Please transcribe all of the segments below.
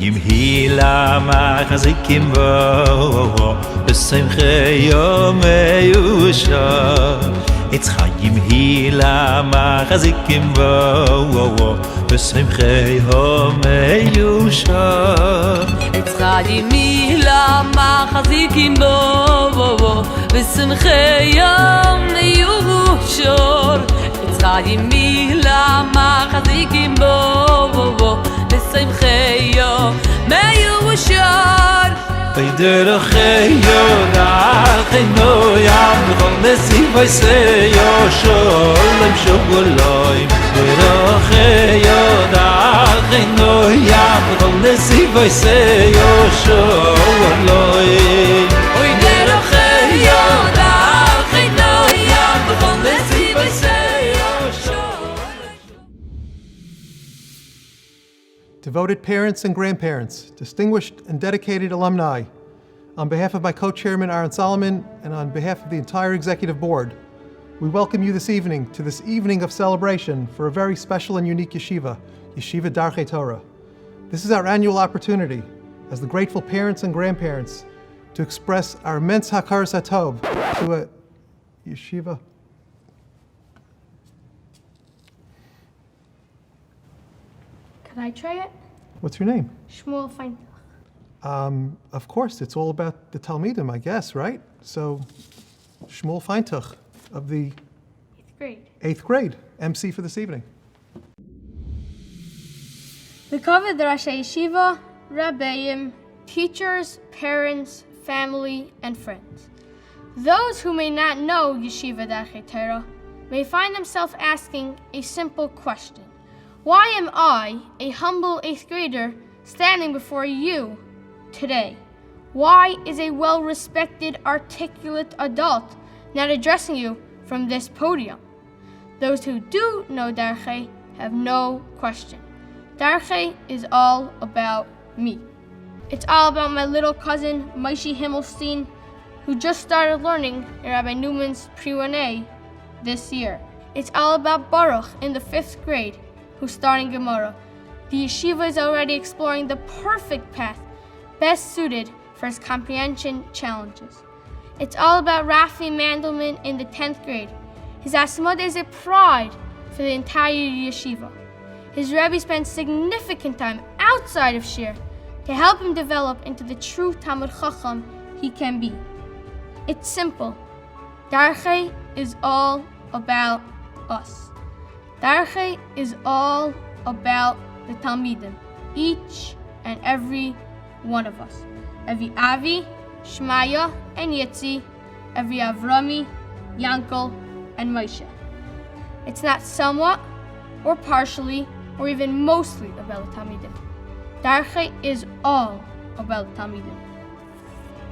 Chaim hila machazikim bo B'simchei yomei usha It's Chaim hila machazikim bo B'simchei yomei usha It's Chaim hila machazikim bo B'simchei yomei usha It's Chaim hila machazikim bo B'simchei yomei usha Darchei Darchei Noyam B'chol nesivay seyo Sholem Shogoloim Darchei Darchei Noyam B'chol nesivay seyo Sholem Darchei Darchei Noyam B'chol nesivay seyo Sholem. Devoted parents and grandparents, distinguished and dedicated alumni, on behalf of my co-chairman Aaron Solomon and on behalf of the entire executive board, we welcome you this evening to this evening of celebration for a very special and unique yeshiva, Yeshiva Darchei Torah. This is our annual opportunity as the grateful parents and grandparents to express our immense hakaras hatov to a yeshiva. Can I try it? What's your name? Shmuel Feintel. Of course, it's all about the talmidim, I guess, right? So, Shmuel Feintuch of the 8th grade. 8th grade, MC for this evening. The cover the Rosh Yeshiva, rebbeim, teachers, parents, family, and friends. Those who may not know Yeshiva Darchei Torah may find themselves asking a simple question. Why am I, a humble 8th grader, standing before you today? Why is a well-respected, articulate adult not addressing you from this podium? Those who do know Darchei have no question. Darchei is all about me. It's all about my little cousin, Maishi Himmelstein, who just started learning in Rabbi Newman's Pre-1A this year. It's all about Baruch in the 5th grade, who's starting Gemara. The yeshiva is already exploring the perfect path, best suited for his comprehension challenges. It's all about Rafi Mandelman in the 10th grade. His asmod is a pride for the entire yeshiva. His Rebbe spends significant time outside of Shir to help him develop into the true Talmid Chacham he can be. It's simple. Darchei is all about us. Darchei is all about the talmidim, each and every one of us. Every Avi, Shmaya, and Yitzi, every Avrami, Yankel, and Moshe. It's not somewhat, or partially, or even mostly about the talmidim. Darchei is all about the talmidim.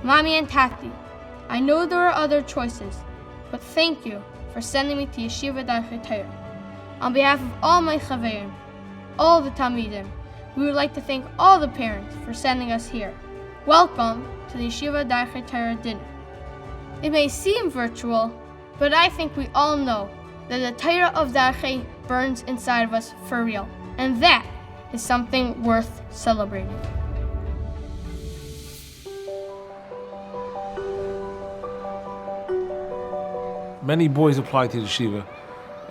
Mommy and Tati, I know there are other choices, but thank you for sending me to Yeshiva Darchei Torah. On behalf of all my chaverim, all the talmidim, we would like to thank all the parents for sending us here. Welcome to the Yeshiva Darchei Torah dinner. It may seem virtual, but I think we all know that the Torah of Darchei burns inside of us for real, and that is something worth celebrating. Many boys apply to the yeshiva,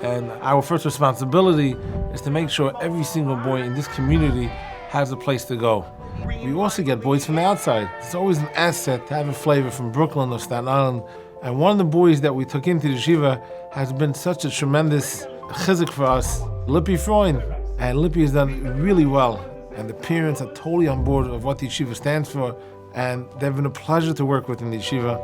and our first responsibility is to make sure every single boy in this community has a place to go. We also get boys from the outside. It's always an asset to have a flavor from Brooklyn or Staten Island, and one of the boys that we took into the yeshiva has been such a tremendous chizuk for us, Lippy Freund, and Lippy has done really well, and the parents are totally on board of what the yeshiva stands for, and they've been a pleasure to work with in the yeshiva.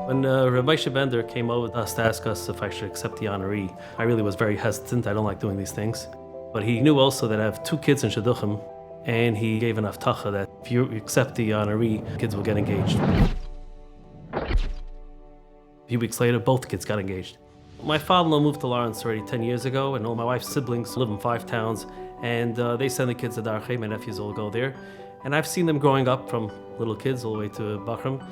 When Rav Yaakov Bender came over to us to ask us if I should accept the honoree, I really was very hesitant. I don't like doing these things. But he knew also that I have 2 kids in Shidduchim, and he gave an avtacha that if you accept the honoree, kids will get engaged. A few weeks later, both kids got engaged. My father-in-law moved to Lawrence already 10 years ago, and all my wife's siblings live in 5 towns, and they send the kids to Darchei. My nephews all go there. And I've seen them growing up from little kids all the way to Bachram.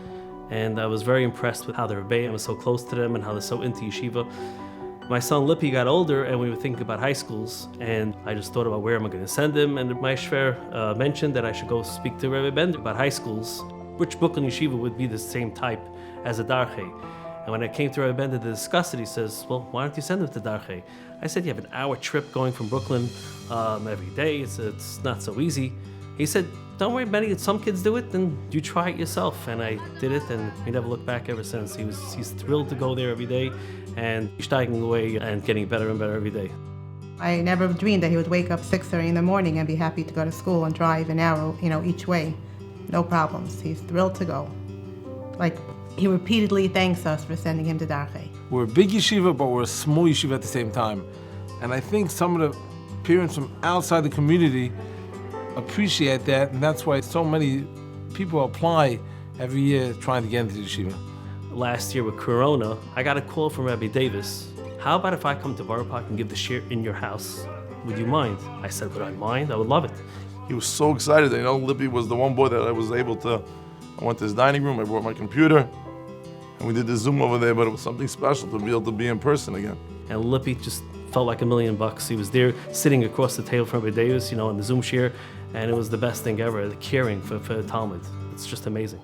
And I was very impressed with how the rebbeim was so close to them and how they're so into yeshiva. My son Lippy got older and we were thinking about high schools, and I just thought about where am I going to send him, and my shver mentioned that I should go speak to Rabbi Bender about high schools, which Brooklyn Yeshiva would be the same type as a Darchei. And when I came to Rabbi Bender to discuss it, he says, well, why don't you send him to Darchei? I said, you have an hour trip going from Brooklyn every day, it's not so easy. He said, don't worry, some kids do it, then you try it yourself. And I did it, and we never looked back ever since. He's thrilled to go there every day, and he's steiging away and getting better and better every day. I never dreamed that he would wake up 6:30 in the morning and be happy to go to school and drive an hour, each way. No problems. He's thrilled to go. Like, he repeatedly thanks us for sending him to Darchei. We're a big yeshiva, but we're a small yeshiva at the same time. And I think some of the parents from outside the community appreciate that, and that's why so many people apply every year trying to get into the yeshiva. Last year with Corona, I got a call from Rabbi Davis. How about if I come to Borough Park and give the shir in your house? Would you mind? I said, would I mind? I would love it. He was so excited. Lippy was the one boy that I was able to. I went to his dining room, I brought my computer, and we did the Zoom over there, but it was something special to be able to be in person again. And Lippy just felt like $1 million. He was there sitting across the table from Rabbi Davis, on the Zoom share, and it was the best thing ever, the caring for the Talmud. It's just amazing.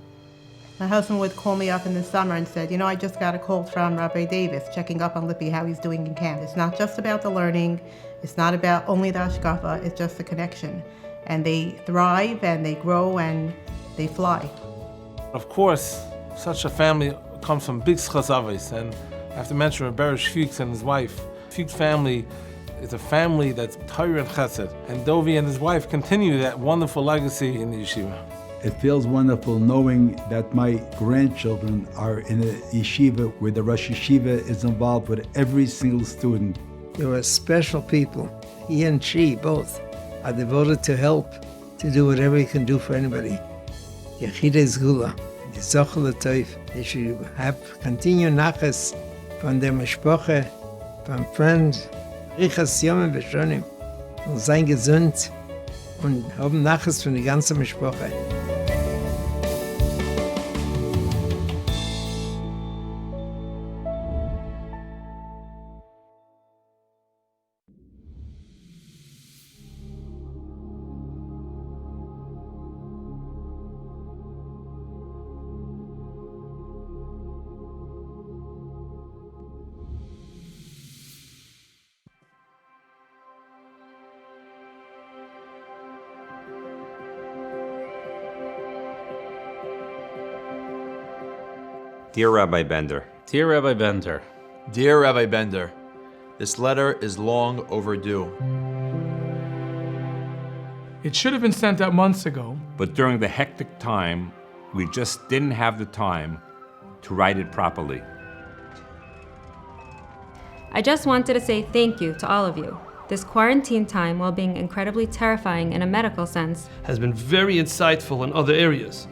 My husband would call me up in the summer and said, I just got a call from Rabbi Davis checking up on Lippy, how he's doing in camp. It's not just about the learning, it's not about only the hashkafa, it's just the connection. And they thrive and they grow and they fly. Of course, such a family comes from big schazavis, and I have to mention Rebbe Fuchs and his wife. Fuchs family is a family that's Torah and Chesed, and Dovi and his wife continue that wonderful legacy in the yeshiva. It feels wonderful knowing that my grandchildren are in a yeshiva where the Rosh Yeshiva is involved with every single student. They were special people. He and she both are devoted to help, to do whatever he can do for anybody. Yechidei Zgula, Yizochel Toif. They should have continued nachas von der Mishpoche, von Friends, Richas Yomim Veshonim, und sein gesund und haben nachas von der ganzen Mishpoche. Dear Rabbi Bender. Dear Rabbi Bender. Dear Rabbi Bender, this letter is long overdue. It should have been sent out months ago. But during the hectic time, we just didn't have the time to write it properly. I just wanted to say thank you to all of you. This quarantine time, while being incredibly terrifying in a medical sense, has been very insightful in other areas.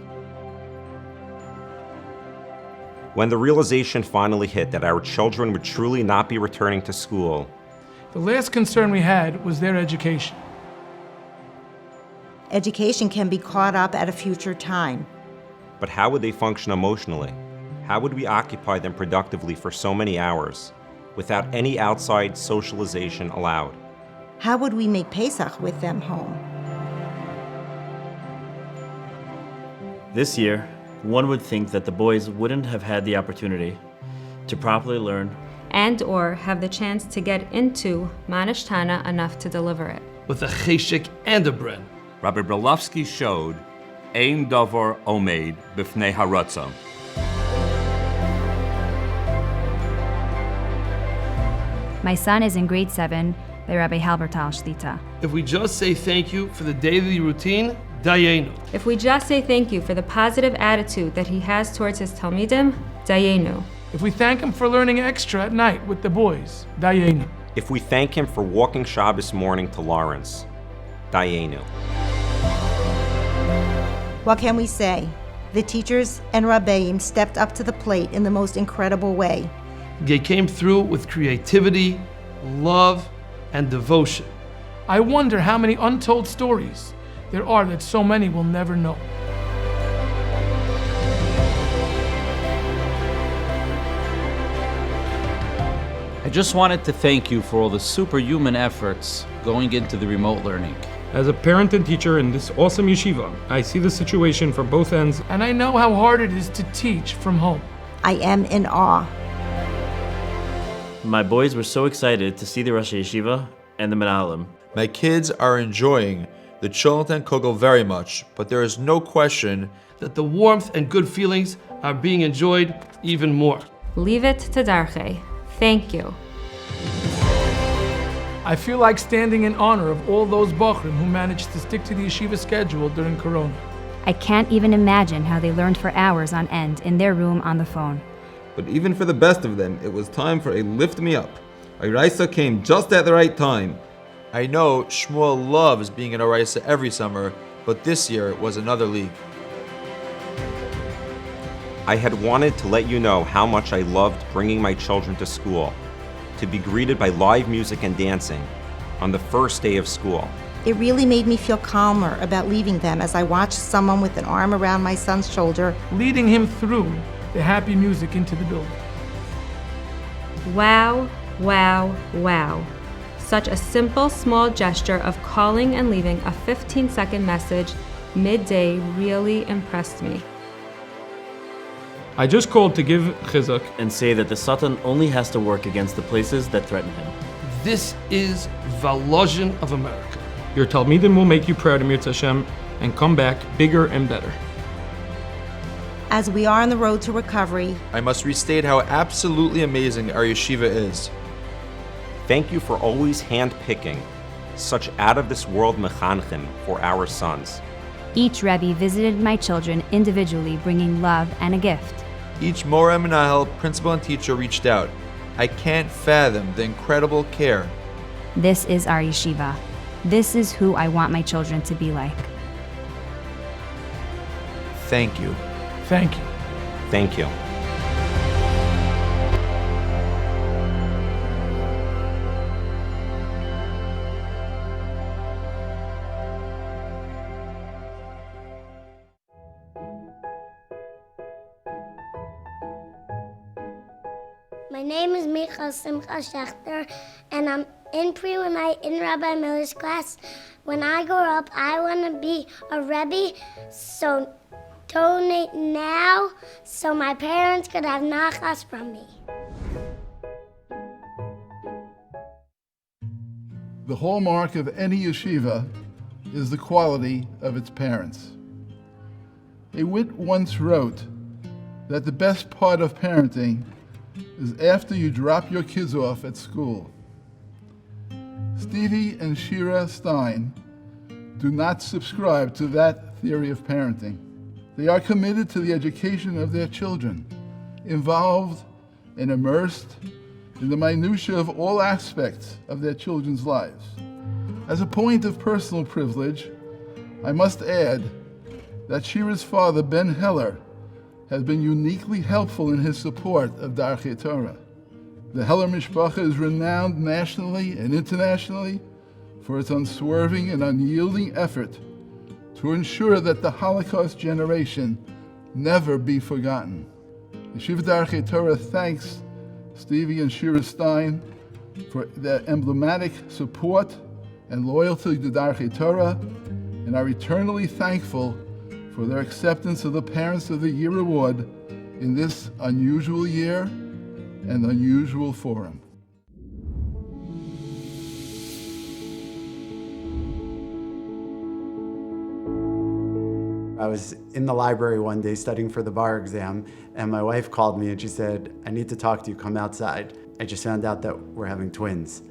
When the realization finally hit that our children would truly not be returning to school, the last concern we had was their education. Education can be caught up at a future time. But how would they function emotionally? How would we occupy them productively for so many hours without any outside socialization allowed? How would we make Pesach with them home? This year, one would think that the boys wouldn't have had the opportunity to properly learn and or have the chance to get into Manishtana enough to deliver it. With a cheshik and a bren. Rabbi Brailovsky showed Ein Davar Omeid B'fnei Haratzon. My son is in grade 7 by Rabbi Halbertal Shlita. If we just say thank you for the daily routine, Dayenu. If we just say thank you for the positive attitude that he has towards his talmidim, Dayenu. If we thank him for learning extra at night with the boys, Dayenu. If we thank him for walking Shabbos morning to Lawrence, Dayenu. What can we say? The teachers and rabbeim stepped up to the plate in the most incredible way. They came through with creativity, love, and devotion. I wonder how many untold stories there are that so many will never know. I just wanted to thank you for all the superhuman efforts going into the remote learning. As a parent and teacher in this awesome yeshiva, I see the situation from both ends. And I know how hard it is to teach from home. I am in awe. My boys were so excited to see the Rosh Yeshiva and the Menahalim. My kids are enjoying the Chilton Kugel very much, but there is no question that the warmth and good feelings are being enjoyed even more. Leave it to Darchei. Thank you. I feel like standing in honor of all those Bochrim who managed to stick to the yeshiva schedule during Corona. I can't even imagine how they learned for hours on end in their room on the phone. But even for the best of them, it was time for a lift me up. Oraisa came just at the right time. I know Shmuel loves being in Oraisa every summer, but this year was another league. I had wanted to let you know how much I loved bringing my children to school, to be greeted by live music and dancing on the first day of school. It really made me feel calmer about leaving them as I watched someone with an arm around my son's shoulder, leading him through the happy music into the building. Wow, wow, wow. Such a simple, small gesture of calling and leaving a 15-second message midday really impressed me. I just called to give chizuk and say that the Satan only has to work against the places that threaten him. This is Volozhin of America. Your talmidim will make you proud, Emir Hashem, and come back bigger and better. As we are on the road to recovery, I must restate how absolutely amazing our yeshiva is. Thank you for always hand-picking such out-of-this-world mechanchim for our sons. Each Rebbe visited my children individually, bringing love and a gift. Each Mora Menahel, principal and teacher reached out. I can't fathom the incredible care. This is our yeshiva. This is who I want my children to be like. Thank you. Thank you. Thank you. My name is Micha Simcha Schechter, and I'm in pre-night in Rabbi Miller's class. When I grow up, I want to be a Rebbe, so donate now so my parents could have nachas from me. The hallmark of any yeshiva is the quality of its parents. A wit once wrote that the best part of parenting is after you drop your kids off at school. Stevie and Shira Stein do not subscribe to that theory of parenting. They are committed to the education of their children, involved and immersed in the minutiae of all aspects of their children's lives. As a point of personal privilege, I must add that Shira's father, Ben Heller, has been uniquely helpful in his support of Darchei Torah. The Heller Mishpacha is renowned nationally and internationally for its unswerving and unyielding effort to ensure that the Holocaust generation never be forgotten. Yeshiva Darchei Torah thanks Stevie and Shira Stein for their emblematic support and loyalty to Darchei Torah, and are eternally thankful for their acceptance of the Parents of the Year Award in this unusual year and unusual forum. I was in the library one day studying for the bar exam, and my wife called me and she said, "I need to talk to you, come outside. I just found out that we're having twins."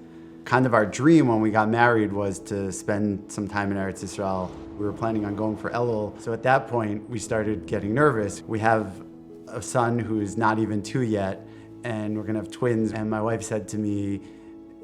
Kind of our dream when we got married was to spend some time in Eretz Yisrael. We were planning on going for Elul, so at that point we started getting nervous. We have a son who's not even 2 yet, and we're gonna have twins, and my wife said to me,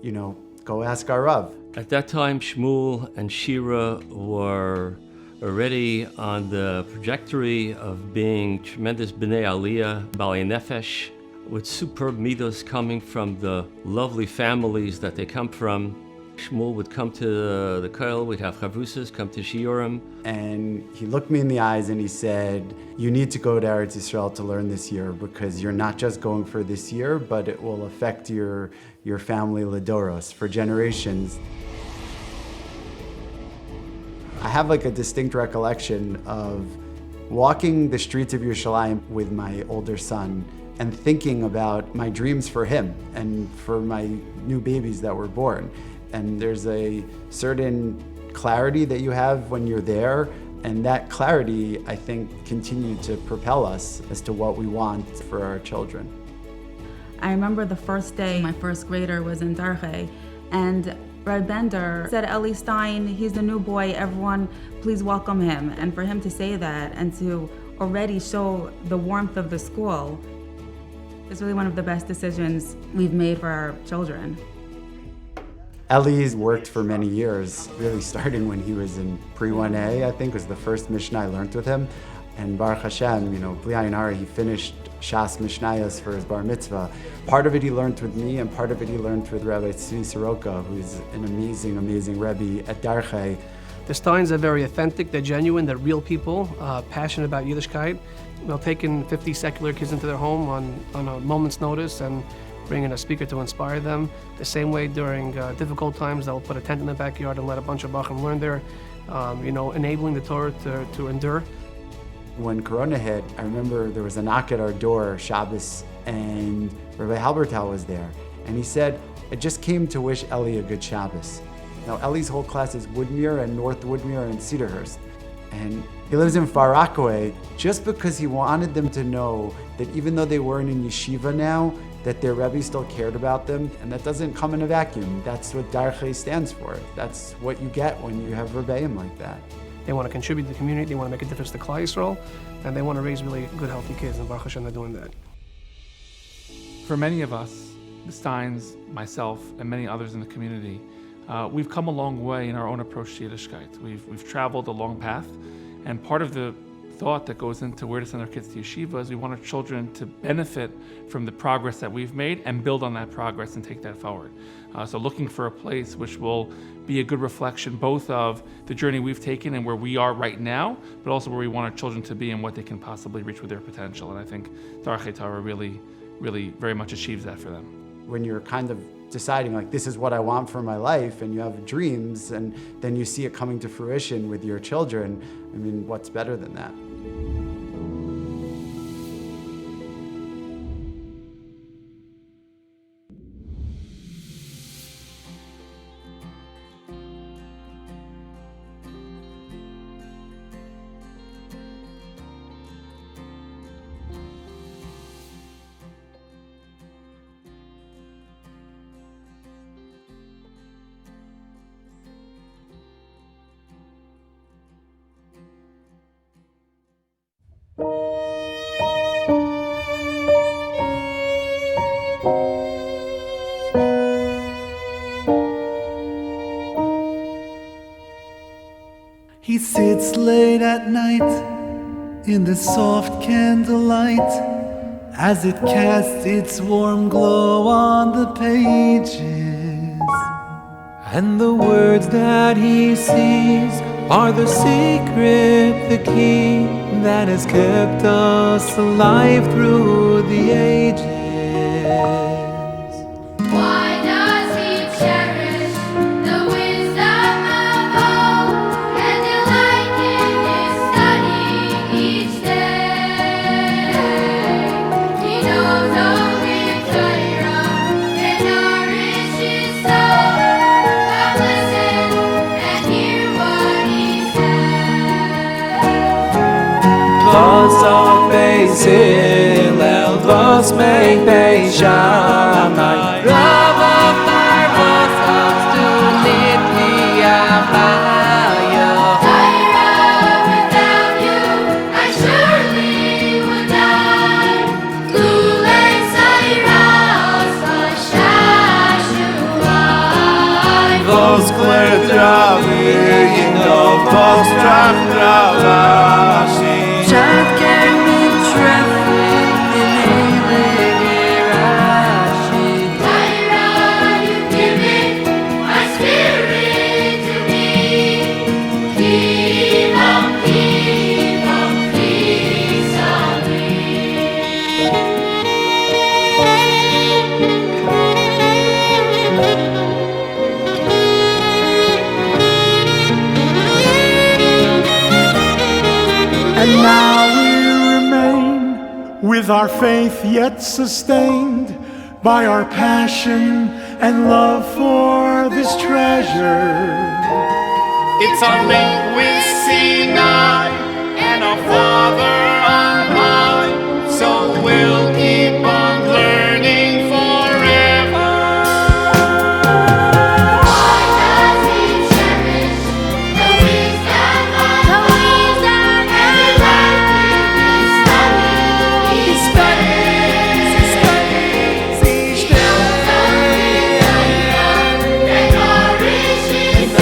you know, go ask our Rav. At that time, Shmuel and Shira were already on the trajectory of being tremendous B'nai Aliyah, Balei Nefesh, with superb midos coming from the lovely families that they come from. Shmuel would come to the klal, we'd have chavrusas, come to shiurim. And he looked me in the eyes and he said, you need to go to Eretz Yisrael to learn this year, because you're not just going for this year, but it will affect your family ledoros, for generations. I have like a distinct recollection of walking the streets of Yerushalayim with my older son and thinking about my dreams for him and for my new babies that were born. And there's a certain clarity that you have when you're there, and that clarity, I think, continued to propel us as to what we want for our children. I remember the first day my first grader was in Darchei, and Rav Bender said, Eli Stein, he's the new boy, everyone please welcome him. And for him to say that and to already show the warmth of the school is really one of the best decisions we've made for our children. Eli's worked for many years, really starting when he was in pre-1A, I think was the first Mishnah I learned with him. And Baruch Hashem, Bli Ayin Hara, he finished Shas Mishnayos for his bar mitzvah. Part of it he learned with me, and part of it he learned with Rabbi Tzvi Soroka, who's an amazing, amazing Rebbe at Darchei. The Steins are very authentic, they're genuine, they're real people, passionate about Yiddishkeit. Taking 50 secular kids into their home on a moment's notice and bringing a speaker to inspire them. The same way during difficult times, they'll put a tent in the backyard and let a bunch of Bachim learn there, enabling the Torah to endure. When Corona hit, I remember there was a knock at our door, Shabbos, and Rabbi Halbertal was there. And he said, I just came to wish Eli a good Shabbos. Now, Eli's whole class is Woodmere and North Woodmere and Cedarhurst. And he lives in Far Rockaway, just because he wanted them to know that even though they weren't in yeshiva now, that their Rebbe still cared about them, and that doesn't come in a vacuum. That's what Darchei stands for. That's what you get when you have rebbeim like that. They want to contribute to the community, they want to make a difference to Klal Yisrael, and they want to raise really good, healthy kids, and Baruch Hashem, they're doing that. For many of us, the Steins, myself, and many others in the community, we've come a long way in our own approach to Yiddishkeit. We've traveled a long path, and part of the thought that goes into where to send our kids to yeshiva is we want our children to benefit from the progress that we've made and build on that progress and take that forward. So looking for a place which will be a good reflection both of the journey we've taken and where we are right now, but also where we want our children to be and what they can possibly reach with their potential. And I think Darchei Torah really very much achieves that for them. When you're kind of deciding like, this is what I want for my life, and you have dreams, and then you see it coming to fruition with your children, I mean, what's better than that? He sits late at night in the soft candlelight as it casts its warm glow on the pages. And the words that he sees are the secret, the key that has kept us alive through the ages. Hillel, was make Bei Shammai, Rav of Marvos, to lead me Abaya. Without you, I surely would die. Lulei Sairas, Shashuai. Vos kler dravir, vos trach dravashi. Tyra, you give it my spirit. With our faith yet sustained by our passion and love for this treasure. It's our link with Sinai and our Father on high, so we'll keep on learning forever. Why does he cherish the wisdom and his life he studies each day. And nourish his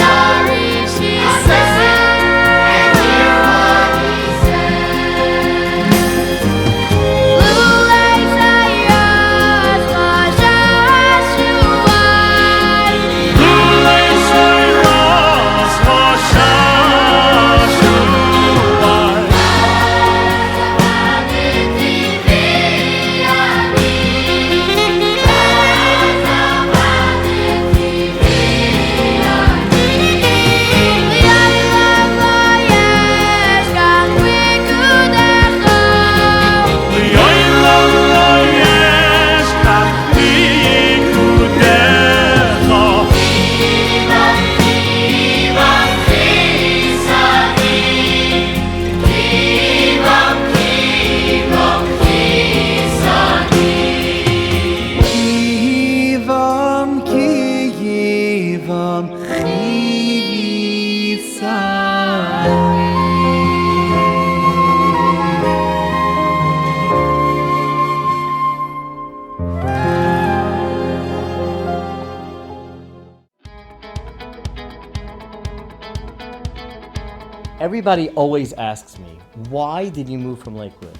Everybody always asks me, why did you move from Lakewood?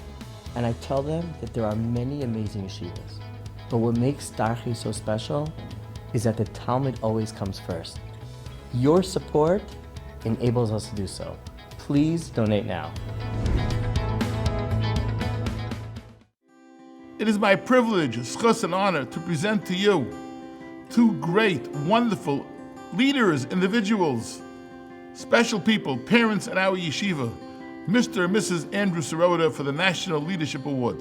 And I tell them that there are many amazing yeshivas. But what makes Darchei so special is that the Talmud always comes first. Your support enables us to do so. Please donate now. It is my privilege, zchus, and honor to present to you two great, wonderful leaders, individuals, special people, parents at our yeshiva, Mr. and Mrs. Andrew Sirota for the National Leadership Award.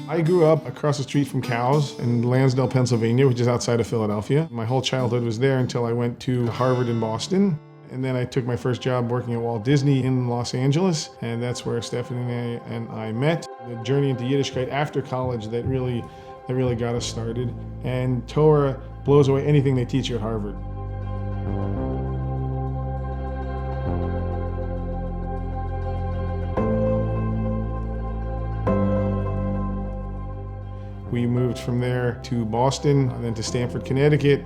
I grew up across the street from Cowes in Lansdale, Pennsylvania, which is outside of Philadelphia. My whole childhood was there until I went to Harvard in Boston. And then I took my first job working at Walt Disney in Los Angeles, and that's where Stephanie and I met. The journey into Yiddishkeit after college that really got us started. And Torah blows away anything they teach you at Harvard. We moved from there to Boston, and then to Stamford, Connecticut,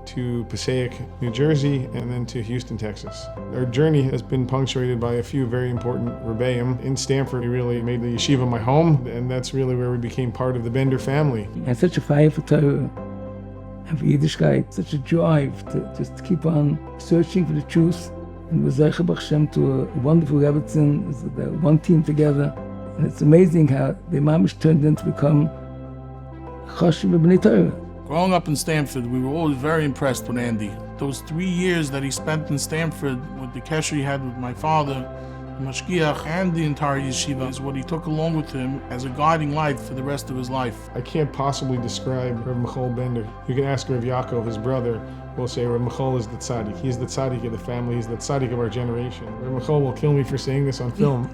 to Passaic, New Jersey, and then to Houston, Texas. Our journey has been punctuated by a few very important rebbeim. In Stamford, we really made the yeshiva my home, and that's really where we became part of the Bender family. And such a fire for Torah and for Yiddishkeit, such a drive to just keep on searching for the truth. And with Zeicha Baruch Shem to a wonderful riveting, one team together. And it's amazing how the mamish turned into become Chashiv B'nai Torah. Growing up in Stamford, we were always very impressed with Andy. Those 3 years that he spent in Stamford with the kesher he had with my father, the mashgiach, and the entire yeshiva is what he took along with him as a guiding light for the rest of his life. I can't possibly describe Rav Michael Bender. You can ask Rav Yaakov, his brother, will say Rav Michael is the tzaddik. He's the tzaddik of the family. He's the tzaddik of our generation. Rav Michael will kill me for saying this on film.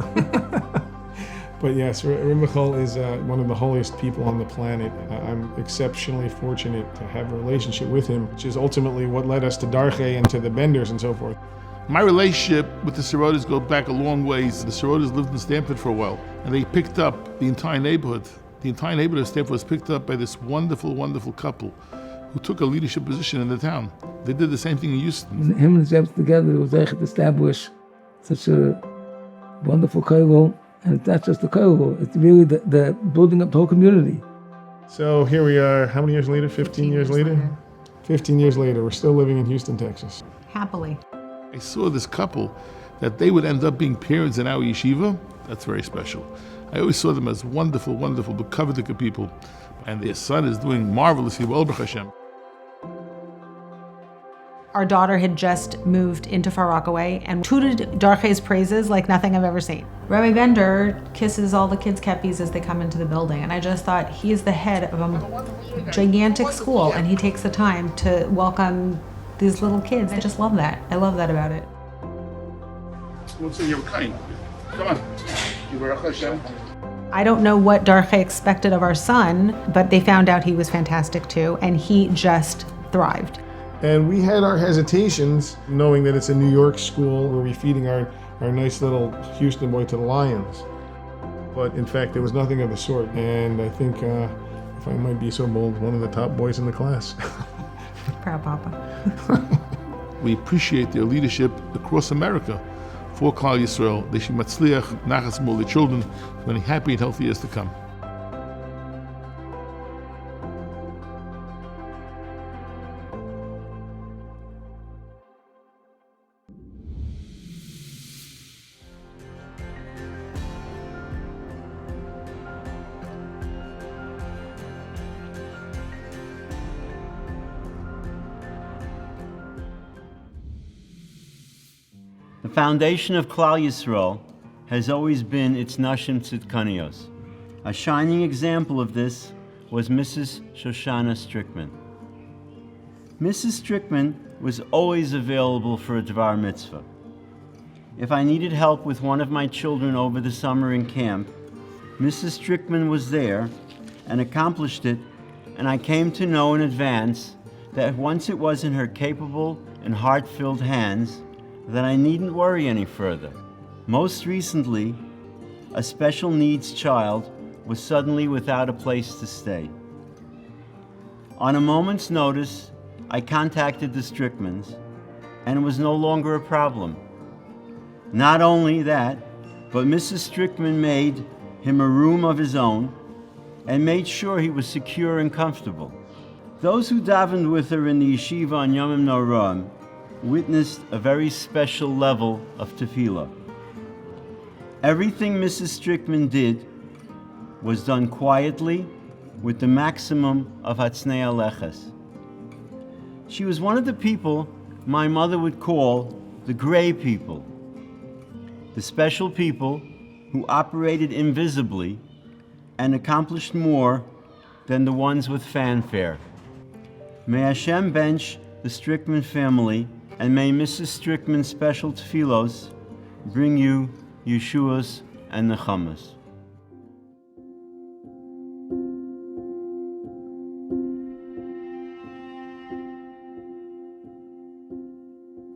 But yes, Rav Michael is one of the holiest people on the planet. I'm exceptionally fortunate to have a relationship with him, which is ultimately what led us to Darchei and to the Benders and so forth. My relationship with the Sirotas goes back a long ways. The Sirotas lived in Stamford for a while, and they picked up the entire neighborhood. The entire neighborhood of Stamford was picked up by this wonderful, wonderful couple who took a leadership position in the town. They did the same thing in Houston. Him and his wife together was able to establish such a wonderful kollel. And it's not just the kollel, it's really the building up the whole community. So here we are, how many years later? 15 years later? 15 years later, we're still living in Houston, Texas. Happily. I saw this couple, that they would end up being parents in our yeshiva. That's very special. I always saw them as wonderful, wonderful, bekavdik people. And their son is doing marvelously well, Baruch Hashem. Our daughter had just moved into Far Rockaway and tooted Darchei's praises like nothing I've ever seen. Rabbi Bender kisses all the kids' keppies as they come into the building, and I just thought, he is the head of a gigantic school, and he takes the time to welcome these little kids. I just love that. I love that about it. Come on. I don't know what Darchei expected of our son, but they found out he was fantastic too, and he just thrived. And we had our hesitations, knowing that it's a New York school where we're feeding our nice little Houston boy to the lions. But in fact, there was nothing of the sort. And I think, if I might be so bold, one of the top boys in the class. Proud Papa. We appreciate their leadership across America for Klal Yisrael. They should matzliach, nachas mol, the children, for many happy and healthy years to come. The foundation of Klal Yisrael has always been its Nashim Tzidkanios. A shining example of this was Mrs. Shoshana Strickman. Mrs. Strickman was always available for a Dvar Mitzvah. If I needed help with one of my children over the summer in camp, Mrs. Strickman was there and accomplished it, and I came to know in advance that once it was in her capable and heart-filled hands, that I needn't worry any further. Most recently, a special needs child was suddenly without a place to stay. On a moment's notice, I contacted the Strickmans, and it was no longer a problem. Not only that, but Mrs. Strickman made him a room of his own and made sure he was secure and comfortable. Those who davened with her in the yeshiva on Yomim Noraim witnessed a very special level of tefillah. Everything Mrs. Strickman did was done quietly with the maximum of hatznei aleches. She was one of the people my mother would call the gray people, the special people who operated invisibly and accomplished more than the ones with fanfare. May Hashem bench the Strickman family, and may Mrs. Strickman's special tefillos bring you Yeshuas and Nechamas.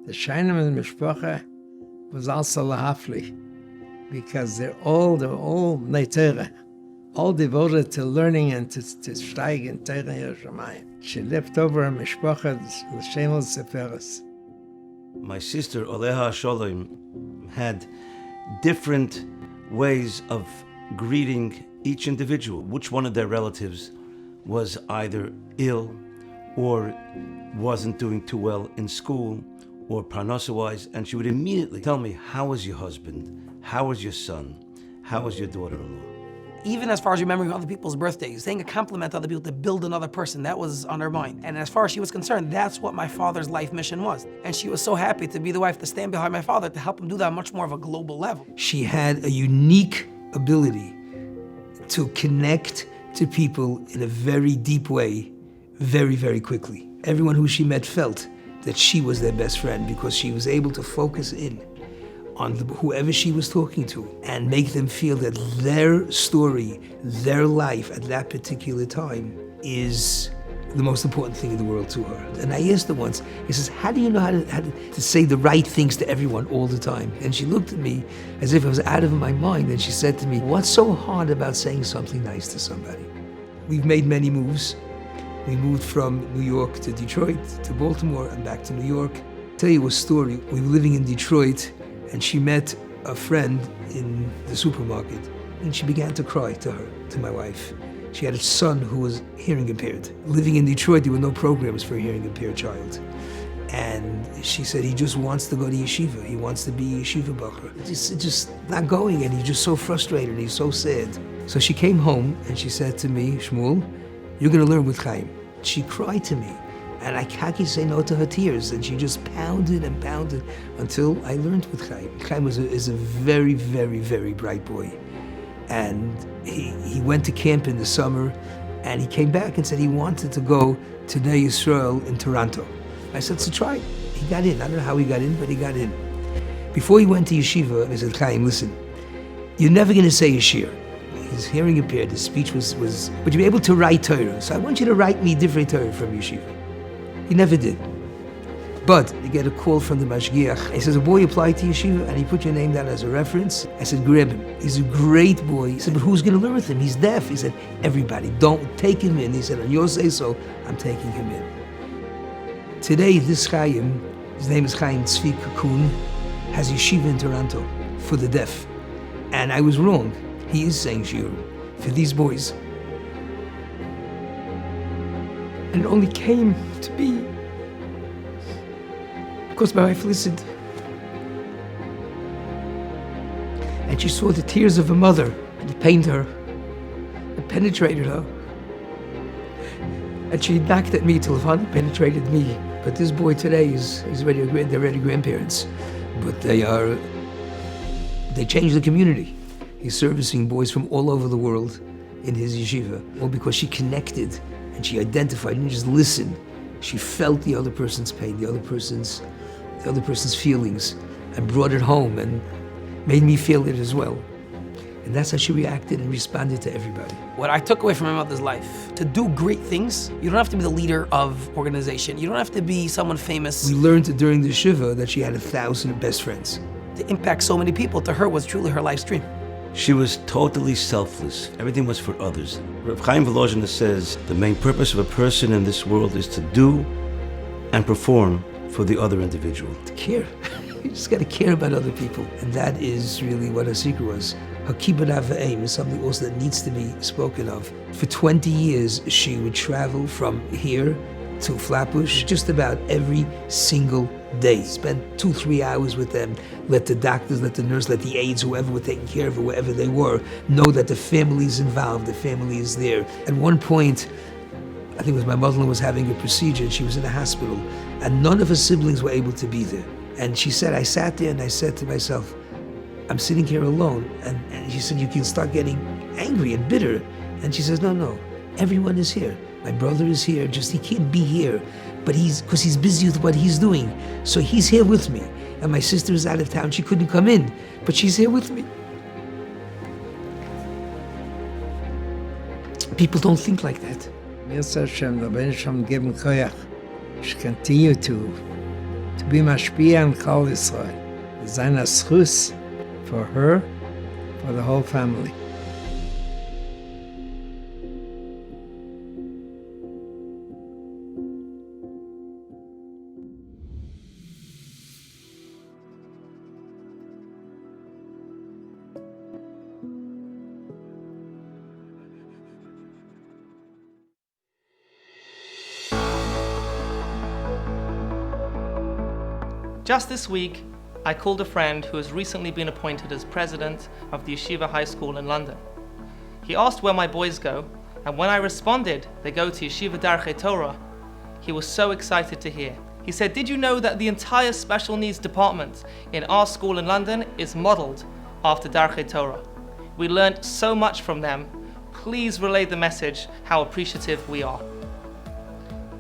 The Shainim and the Mishpacha was also lahafli, because they're all Bnei Torah, all devoted to learning and to steig in Torah Yerushalayim. She left over a Mishpacha l'Shem Seferes. My sister, Oleha Sholem, had different ways of greeting each individual. Which one of their relatives was either ill or wasn't doing too well in school or parnasa-wise, and she would immediately tell me, how was your husband? How was your son? How was your daughter-in-law? Even as far as remembering other people's birthdays, saying a compliment to other people to build another person, that was on her mind. And as far as she was concerned, that's what my father's life mission was. And she was so happy to be the wife to stand behind my father to help him do that on much more of a global level. She had a unique ability to connect to people in a very deep way, very, very quickly. Everyone who she met felt that she was their best friend because she was able to focus in on whoever she was talking to and make them feel that their story, their life at that particular time is the most important thing in the world to her. And I asked her once, he says, how do you know how to say the right things to everyone all the time? And she looked at me as if I was out of my mind, and she said to me, what's so hard about saying something nice to somebody? We've made many moves. We moved from New York to Detroit, to Baltimore, and back to New York. I'll tell you a story. We were living in Detroit, and she met a friend in the supermarket, and she began to cry to my wife. She had a son who was hearing impaired. Living in Detroit, there were no programs for a hearing impaired child. And she said he just wants to go to yeshiva. He wants to be a yeshiva bacher. Just not going, and he's just so frustrated, he's so sad. So she came home, and she said to me, Shmuel, you're gonna learn with Chaim. She cried to me, And I can't say no to her tears, and she just pounded and pounded until I learned with Chaim. Chaim is a very, very, very bright boy. And he went to camp in the summer, and he came back and said he wanted to go to Bnei Yisrael in Toronto. I said, so try. He got in. I don't know how he got in, but he got in. Before he went to Yeshiva, I said, Chaim, listen, you're never going to say a shir. His hearing impaired, his speech was, but you'll be able to write Torah. So I want you to write me divrei Torah from Yeshiva. He never did. But you get a call from the mashgiach. He says, a boy applied to Yeshiva and he put your name down as a reference. I said, grab him. He's a great boy. He said, but who's going to learn with him? He's deaf. He said, everybody, don't take him in. He said, on your say so, I'm taking him in. Today, this Chaim, his name is Chaim Tzvi Kakun, has Yeshiva in Toronto for the deaf. And I was wrong. He is saying shiur for these boys. And it only came to be because my wife listened. And she saw the tears of her mother, and it pained her, it penetrated her. And she knocked at me till Levana penetrated me. But this boy today they're already grandparents. But they changed the community. He's servicing boys from all over the world in his yeshiva. All because she connected and she identified, didn't just listen. She felt the other person's pain, the other person's feelings, and brought it home and made me feel it as well. And that's how she reacted and responded to everybody. What I took away from my mother's life, to do great things, you don't have to be the leader of organization. You don't have to be someone famous. We learned during the Shiva that she had 1,000 best friends. To impact so many people, to her was truly her life's dream. She was totally selfless. Everything was for others. Rav Chaim Volozhiner says the main purpose of a person in this world is to do and perform for the other individual. To care. You just got to care about other people. And that is really what her secret was. Her kibbud avayim is something also that needs to be spoken of. For 20 years, she would travel from here to Flatbush just about every single day. Spend 2-3 hours with them. Let the doctors, let the nurse, let the aides, whoever were taking care of her, wherever they were, know that the family is involved, the family is there. At one point, I think it was my mother-in-law was having a procedure and she was in the hospital and none of her siblings were able to be there. And she said, I sat there and I said to myself, I'm sitting here alone. And she said, you can start getting angry and bitter. And she says, no, everyone is here. My brother is here, just he can't be here, but because he's busy with what he's doing. So he's here with me. And my sister is out of town, she couldn't come in, but she's here with me. People don't think like that. Mirza Hashem, the Ben Shem geben koyach, to continue to be mashpia on Klal Yisrael. Sein a schus for her, for the whole family. Just this week, I called a friend who has recently been appointed as president of the Yeshiva High School in London. He asked where my boys go, and when I responded they go to Yeshiva Darchei Torah, he was so excited to hear. He said, did you know that the entire special needs department in our school in London is modeled after Darchei Torah? We learned so much from them. Please relay the message how appreciative we are.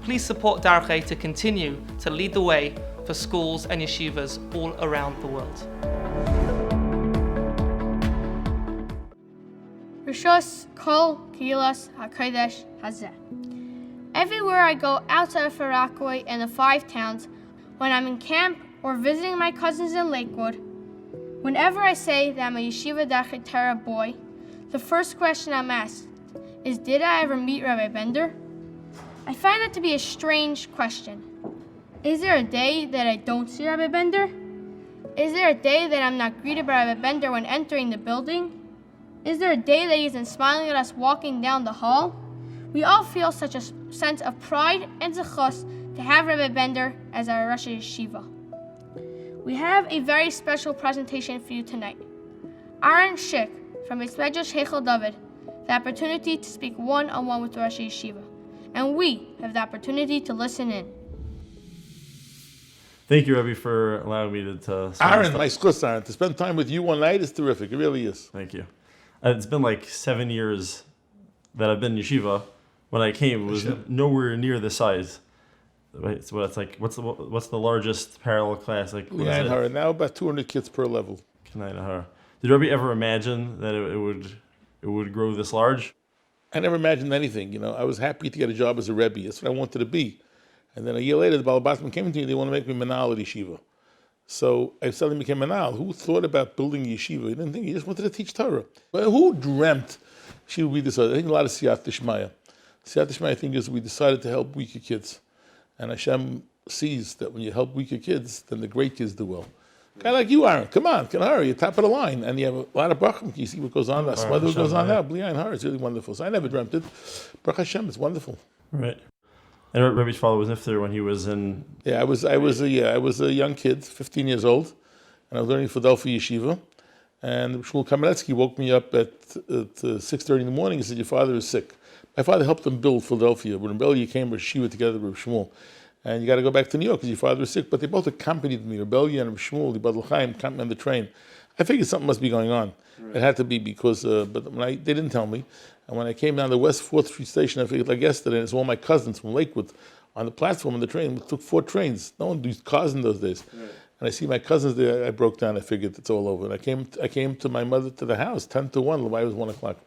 Please support Darchei to continue to lead the way for schools and yeshivas all around the world. Rishos Kol Kilas HaKodesh Hazeh. Everywhere I go outside of Far Rockaway and the 5 towns, when I'm in camp or visiting my cousins in Lakewood, whenever I say that I'm a Yeshiva Darchei Torah boy, the first question I'm asked is, did I ever meet Rabbi Bender? I find that to be a strange question. Is there a day that I don't see Rabbi Bender? Is there a day that I'm not greeted by Rabbi Bender when entering the building? Is there a day that he isn't smiling at us walking down the hall? We all feel such a sense of pride and zechus to have Rabbi Bender as our Rosh Yeshiva. We have a very special presentation for you tonight. Aaron Schick from Beis Medrash Heichel David, the opportunity to speak one-on-one with Rosh Yeshiva. and we have the opportunity to listen in. Thank you, Rebbe, for allowing me to Aaron, my schus, Aaron, to spend time with you one night is terrific. It really is. Thank you. It's been like 7 years that I've been in yeshiva. When I came, it was nowhere near this size. Right? So that's like, what's the largest parallel class? Like, now about 200 kids per level. Did Rebbe ever imagine that it would grow this large? I never imagined anything. You know, I was happy to get a job as a Rebbe. That's what I wanted to be. And then a year later, the Balabatim came to me. They want to make me Manal at Yeshiva. So I suddenly became Manal. Who thought about building Yeshiva? He didn't think. He just wanted to teach Torah. But who dreamt she would be this? I think a lot of Siyat Dishmaya. Siyat Dishmaya, I think, is we decided to help weaker kids. And Hashem sees that when you help weaker kids, then the great kids do well. A guy like you, Aaron, come on, can hurry, you're top of the line. And you have a lot of brachim. You see what goes on, that's what goes on now. Bli Ayin Hara, it's really wonderful. So I never dreamt it. Baruch Hashem, it's wonderful. Right. And Rebbe's father was nifter when he was in... Yeah, I was a young kid, 15 years old, and I was learning Philadelphia Yeshiva. And Shmuel Kamenetsky woke me up at 6:30 in the morning and said, your father is sick. My father helped him build Philadelphia. When Rebellion came, Rosh Yeshiva together with Shmuel. And you got to go back to New York because your father was sick. But they both accompanied me. Rebellion and Shmuel, the Badal Chaim, accompanied me on the train. I figured something must be going on. Right. It had to be because, but when they didn't tell me. And when I came down the West 4th Street station, I figured like yesterday, and it's all my cousins from Lakewood on the platform on the train. We took 4 trains. No one used cars in those days. Right. And I see my cousins there. I broke down. I figured it's all over. And I came to my mother to the house, 10 to 1. Why was 1 o'clock?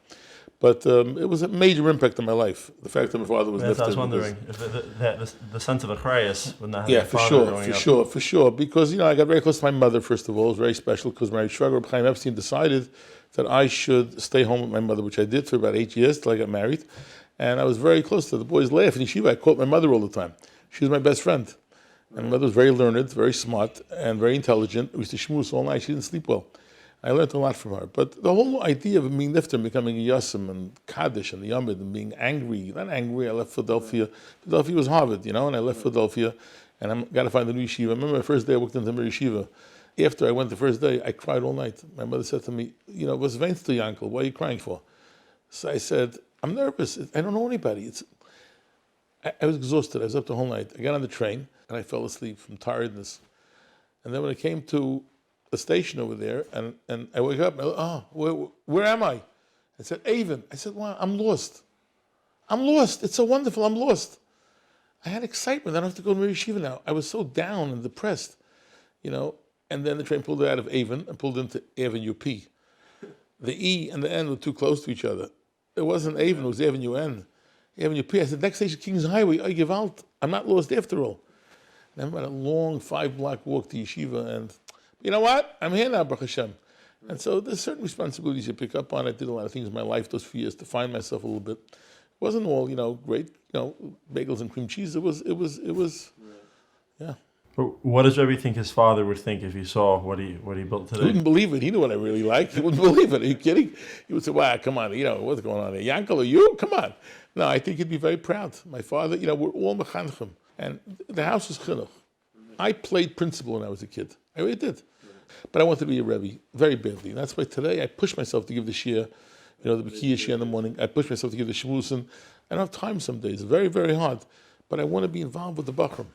But it was a major impact on my life. The fact that my father was lifted. I was wondering if the sense of Achrayus would not have a father growing up. For sure. Because, I got very close to my mother, first of all. It was very special because my Shvager Reb Chaim Epstein decided that I should stay home with my mother, which I did for about 8 years till I got married. And I was very close to her. The boys laugh in yeshiva. I quote my mother all the time. She was my best friend. And my mother was very learned, very smart, and very intelligent. We used to shmooze all night. She didn't sleep well. I learned a lot from her. But the whole idea of being nifter, becoming a Yassim and Kaddish and the Yamid and being angry, not angry, I left Philadelphia. Philadelphia was Harvard, and I left Philadelphia and I got to find a new yeshiva. I remember my first day I walked into my yeshiva. After I went the first day, I cried all night. My mother said to me, what's veins to you, uncle? What are you crying for? So I said, I'm nervous. I don't know anybody. I was exhausted. I was up the whole night. I got on the train and I fell asleep from tiredness. And then when I came to the station over there, and I wake up, where am I? I said, Avon. I said, wow, I'm lost. It's so wonderful, I'm lost. I had excitement. I don't have to go to Yeshiva now. I was so down and depressed, and then the train pulled out of Avon and pulled into Avenue P. The E and the N were too close to each other. It wasn't Avon, it was Avenue N. Avenue P. I said, next station, King's Highway. I give out. I'm not lost after all. And I had a long 5-block walk to Yeshiva, and you know what? I'm here now, Baruch Hashem. And so there's certain responsibilities you pick up on. I did a lot of things in my life those few years to find myself a little bit. It wasn't all, great, bagels and cream cheese. It was, yeah. But what does Rebbe think his father would think if he saw what he built today? He wouldn't believe it. He knew what I really liked. He wouldn't believe it. Are you kidding? He would say, wow, come on, what's going on there? Yankel, are you? Come on. No, I think he'd be very proud. My father, we're all mechanchim. And the house was chinuch. I played principal when I was a kid. I really did. But I wanted to be a Rebbe very badly. And that's why today I push myself to give the Shia, the B'kiyah Shia in the morning. I push myself to give the Shmusin. I don't have time some days. Very, very hard. But I want to be involved with the Bachram.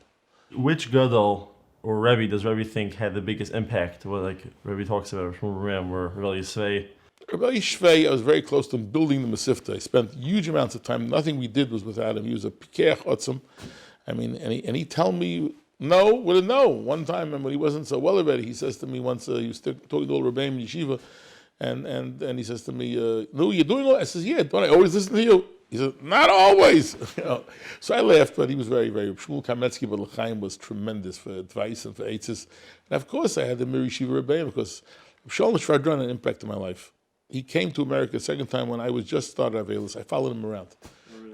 Which Gadol or Rebbe does Rebbe think had the biggest impact? Well, like Rebbe talks about from Ram or Rebbe Yisvei. Rebbe Yisvei, I was very close to him building the Masifta. I spent huge amounts of time. Nothing we did was without him. He was a Pikeach Otzim. I mean, and he tell me no with a no. One time, and when he wasn't so well already, he says to me once, he was talking to all rebbeim in Yeshiva, and he says to me, no, you're doing all. I says, yeah, don't I always listen to you? He said, not always. So I laughed, but he was very, very. Shmuel Kamenetsky, but L'chaim was tremendous for advice and for eitzes. And of course, I had the Mir Yeshiva rebbeim because Shalom Shvadron had an impact in my life. He came to America the second time when I was just started Avelis. I followed him around.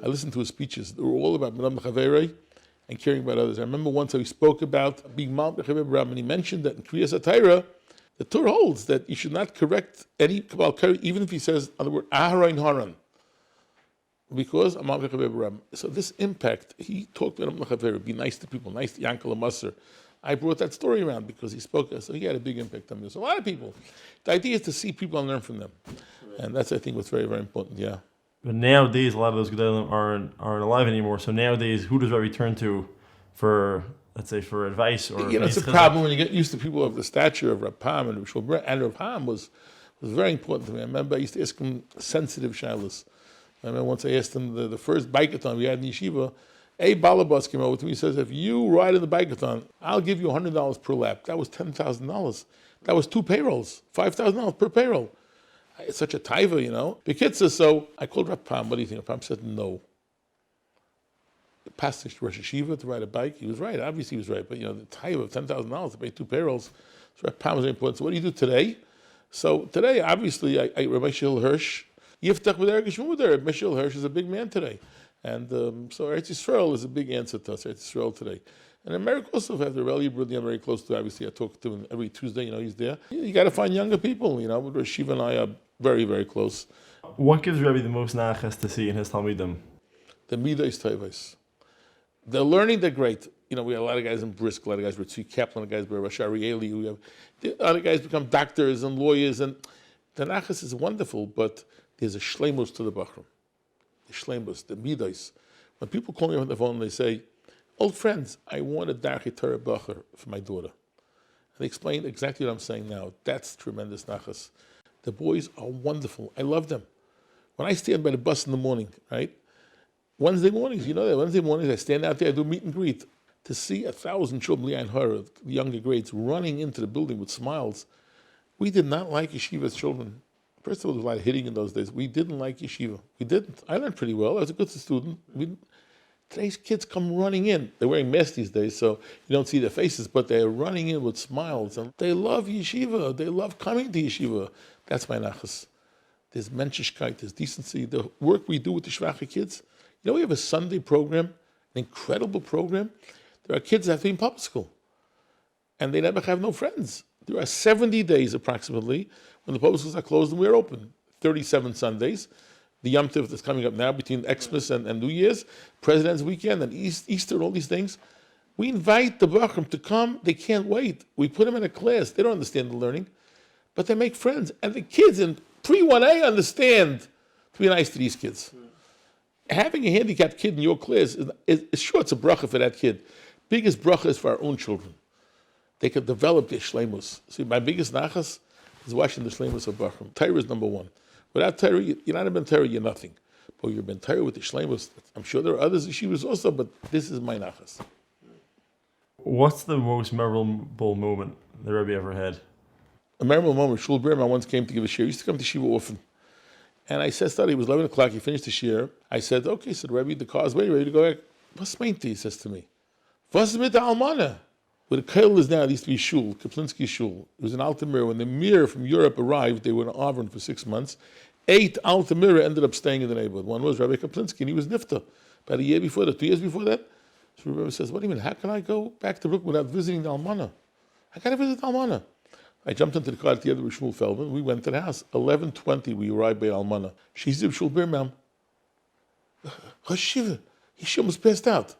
I listened to his speeches. They were all about Madame Chaverei and caring about others. I remember once he spoke about being Mount Becheveb, and he mentioned that in Kriyas HaTorah, the Torah holds that you should not correct any Kabbalah Kari, even if he says, other word, Aharon Haran, because Mount Becheveb. So this impact, he talked about Mount Becheveb, be nice to people, nice to Yankel and Musser. I brought that story around because he spoke, so he had a big impact on me. So a lot of people. The idea is to see people and learn from them. And that's, I think, what's very, very important, yeah. But nowadays, a lot of those gedolim aren't alive anymore. So nowadays, who does Rebbe turn to for, let's say, for advice or? It's a problem when you get used to people of the stature of Rav Pam and Rav Shlomo. And Rav Pam was very important to me. I remember I used to ask him sensitive shilas. I remember once I asked him the first bikeathon we had in Yeshiva. A balabas came over to me and says, if you ride in the bikeathon, I'll give you $100 per lap. That was $10,000. That was 2 payrolls, $5,000 per payroll. It's such a taiva, you know. Bekitza, so I called Rav Pam, what do you think? Rav Pam said no. He passed to Rosh Yeshiva to ride a bike. He was right, obviously he was right. But, the taiva of $10,000 to pay 2 payrolls, so Rav Pam was very important. So what do you do today? So today, obviously, I Rabbi Shil Hirsch, Yiftach with Eric Shmuder. Rabbi Shil Hirsch is a big man today. And so Eretz Yisrael is a big answer to us, Eretz Yisrael today. And America also has the Reli Brudi I'm very close to. Obviously, I talk to him every Tuesday, he's there. You got to find younger people, Rosh Yeshiva and I are very, very close. What gives Rebbe the most nachas to see in his talmidim? The midas tevos. The learning, they're great. We have a lot of guys in Brisk, a lot of guys with Tzvi Kaplan, a lot of guys with Rosh Arieli. We have a lot of guys become doctors and lawyers. And the nachas is wonderful, but there's a shleimus to the bachram. The shleimus, the midas. When people call me on the phone and they say, old friends, I want a Darchei Torah bacher for my daughter. And they explain exactly what I'm saying now. That's tremendous nachas. The boys are wonderful. I love them. When I stand by the bus in the morning, right? Wednesday mornings, that. Wednesday mornings, I stand out there, I do meet and greet. To see 1,000 children, the younger grades, running into the building with smiles. We did not like yeshiva as children. First of all, there was a lot of hitting in those days. We didn't like yeshiva. We didn't. I learned pretty well. I was a good student. Today's kids come running in. They're wearing masks these days, so you don't see their faces, but they're running in with smiles. And they love yeshiva. They love coming to yeshiva. That's my nachas. There's menschlichkeit, there's decency. The work we do with the shvacha kids. We have a Sunday program, an incredible program. There are kids that have to be in public school, and they never have no friends. There are 70 days approximately when the public schools are closed and we're open. 37 Sundays. The Yom Tov that's coming up now between Xmas and New Year's, President's Weekend and Easter and all these things. We invite the Bachram to come. They can't wait. We put them in a class. They don't understand the learning, but they make friends. And the kids in pre-1A understand to be nice to these kids. Having a handicapped kid in your class, is sure it's a bracha for that kid. Biggest bracha is for our own children. They can develop their shleimus. See, my biggest nachas is watching the shleimus of Bachram. Torah is number one. Without Torah, you're not a ben Torah, you're nothing. But you're ben Torah with the shleimus. I'm sure there are others yeshivas also, but this is my nachas. What's the most memorable moment the Rebbe ever had? A memorable moment. Shul Birman once came to give a shir. He used to come to Shiva often. And I said, it was 11 o'clock, he finished the shir. I said, okay, said Rebbe, the car is ready to go back. What's meinti? He says to me. What's mit the almana? Where the klal is now, it used to be shul, Kaplinsky shul. It was an Alta Mir. When the Mir from Europe arrived, they were in Auburn for 6 months. 8 Alta Mir ended up staying in the neighborhood. One was Rabbi Kaplinsky, and he was nifta. About a year before that, 2 years before that. So Rebbe says, what do you mean, how can I go back to Brooklyn without visiting the almana? I got to visit the almana. I jumped into the car together with Shmuel Feldman. We went to the house. 11:20, we arrived by Almana. She's in Shul Birman. Rosh Yeshiva. He almost passed out.